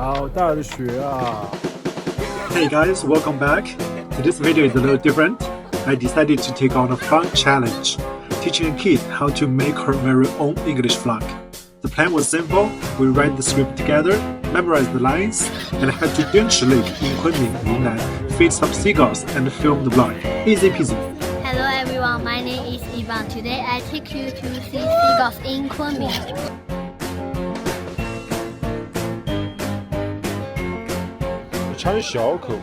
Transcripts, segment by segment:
好大的雪啊 Hey guys, welcome back. Today's video is a little different. I decided to take on a fun challenge, teaching a kid how to make her very own English vlog. The plan was simple. We read the script together, memorize the lines, and head to Dianchi Lake in Kunming, Yunnan, feed some seagulls and film the vlog. Easy peasy. Hello everyone, my name is Ivan. Today I take you to see seagulls in Kunming. 掺小口。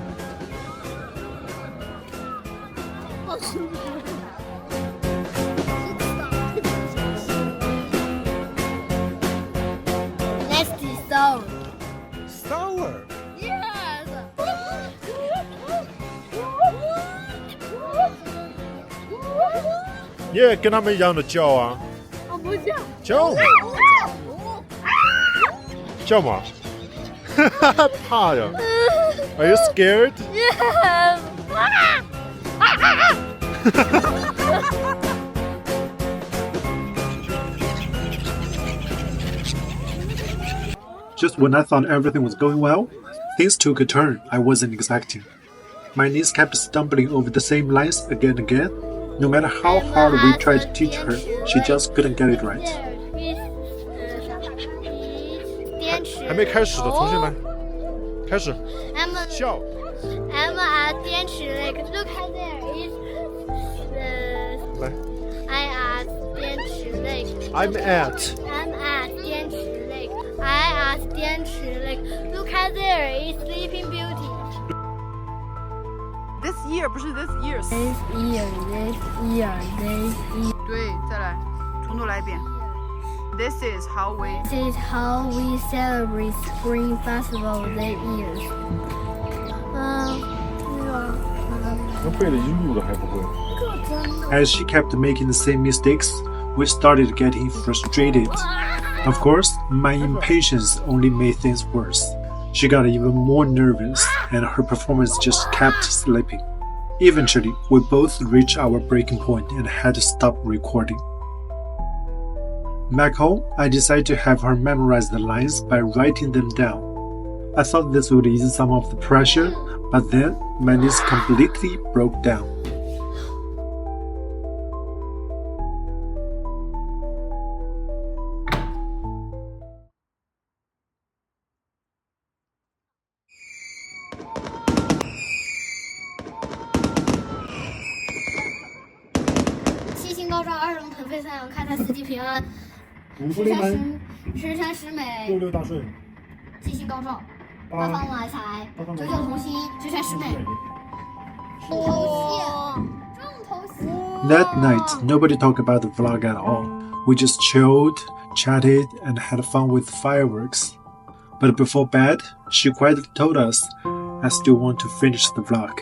Next is sour. Sour. Yes.你也跟他们一样的叫啊。我不叫。叫嘛？叫嘛？怕呀。Are you scared? Yes. Just when I thought everything was going well, things took a turn I wasn't expecting. My niece kept stumbling over the same lines again and again. No matter how hard we tried to teach her, she just couldn't get it right. 还没开始的，重新来。开始。笑。I'm at Dianchi Lake. Look at there. It's 来。I at Dianchi Lake. I'm at Dianchi Lake. I at Dianchi Lake. Look at there. It's Sleeping Beauty. This year 不是 this years。 This year. 对，再来，从头来一遍。This is how we celebrate Spring Festival this year. 那背了一路了还不会。As she kept making the same mistakes, we started getting frustrated. Of course, my impatience only made things worse. She got even more nervous, and her performance just kept slipping. Eventually, we both reached our breaking point and had to stop recording. Back home, I decided to have her memorize the lines by writing them down. I thought this would ease some of the pressure, but then my niece completely broke down. That night, nobody talked about the vlog at all. We just chilled, chatted, and had fun with fireworks. But before bed, she quietly told us, I still want to finish the vlog.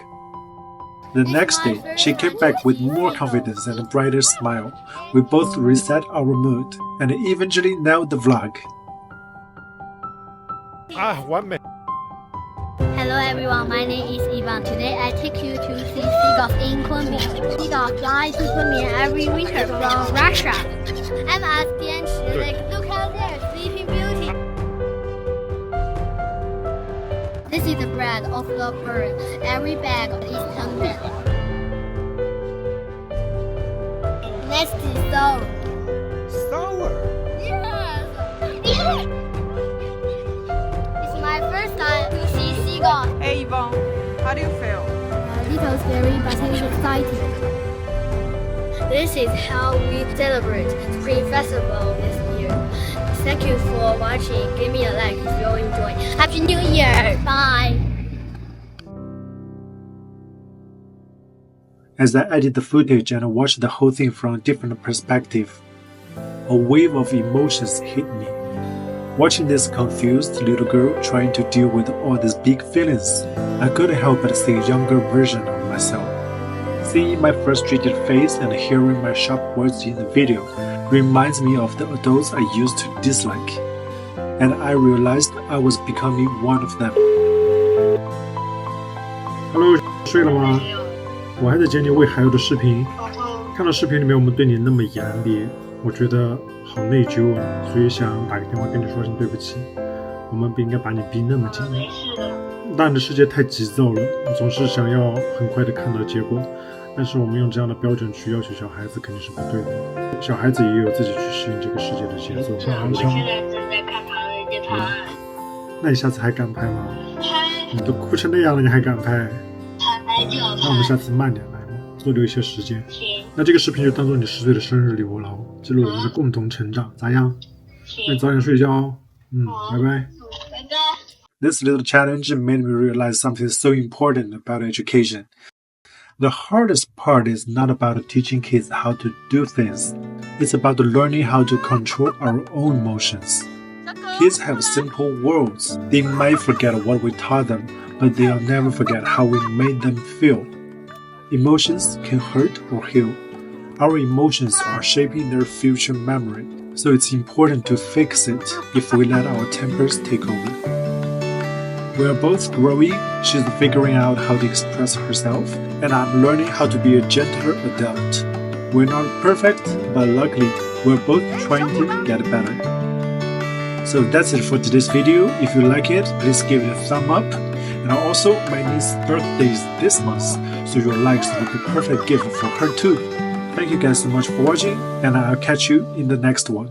The next day, she came back with more confidence and a brighter smile. We both reset our mood and eventually nailed the vlog. 完美。 Hello everyone, my name is Ivan. Today I take you to see seagulls in Kunming. Seagulls fly to Kunming every winter from Russia. I'm at Dianchi Lake. Look out there, Sleeping Beauty. This is the bread of the bird. Every bag is counted. Next is sour. Sour. Yes. It's my first time to see seagulls. Hey Yvonne, how do you feel? A little scary, but it's exciting. This is how we celebrate Spring Festival this year. Thank you for watching. Give me a like if you enjoy. Happy New Year! Bye! As I edited the footage and watched the whole thing from a different perspective, a wave of emotions hit me. Watching this confused little girl trying to deal with all these big feelings, I couldn't help but see a younger version of myself. Seeing my frustrated face and hearing my sharp words in the video reminds me of the adults I used to dislike, and I realized I was becoming one of them. Hello, 睡了吗？我还在剪你喂孩子的视频，看到视频里面我们对你那么严厉，我觉得好内疚啊，所以想打个电话跟你说声对不起。我们不应该把你逼那么紧。大人的世界太急躁了，总是想要很快的看到结果，但是我们用这样的标准去要求小孩子肯定是不对的。小孩子也有自己去适应这个世界的节奏。我现在正在看唐人街探案。那你下次还敢拍吗？拍。你都哭成那样了，你还敢拍？拍就要拍。那我们下次慢点来嘛，多留一些时间。行。那这个视频就当做你10岁的生日礼物了，记录我们的共同成长，咋样？那你早点睡觉哦。拜拜。拜拜。This little challenge made me realize something so important about education. The hardest part is not about teaching kids how to do things. It's about learning how to control our own emotions. Kids have simple worlds. They might forget what we taught them, but they'll never forget how we made them feel. Emotions can hurt or heal. Our emotions are shaping their future memory, so it's important to fix it if we let our tempers take over. We are both growing. She's figuring out how to express herself, and I'm learning how to be a gentler adult. We're not perfect, but luckily, we're both trying to get better. So that's it for today's video. If you like it, please give it a thumb up. And also, my niece's birthday is this month, so your likes will be a perfect gift for her too. Thank you guys so much for watching, and I'll catch you in the next one.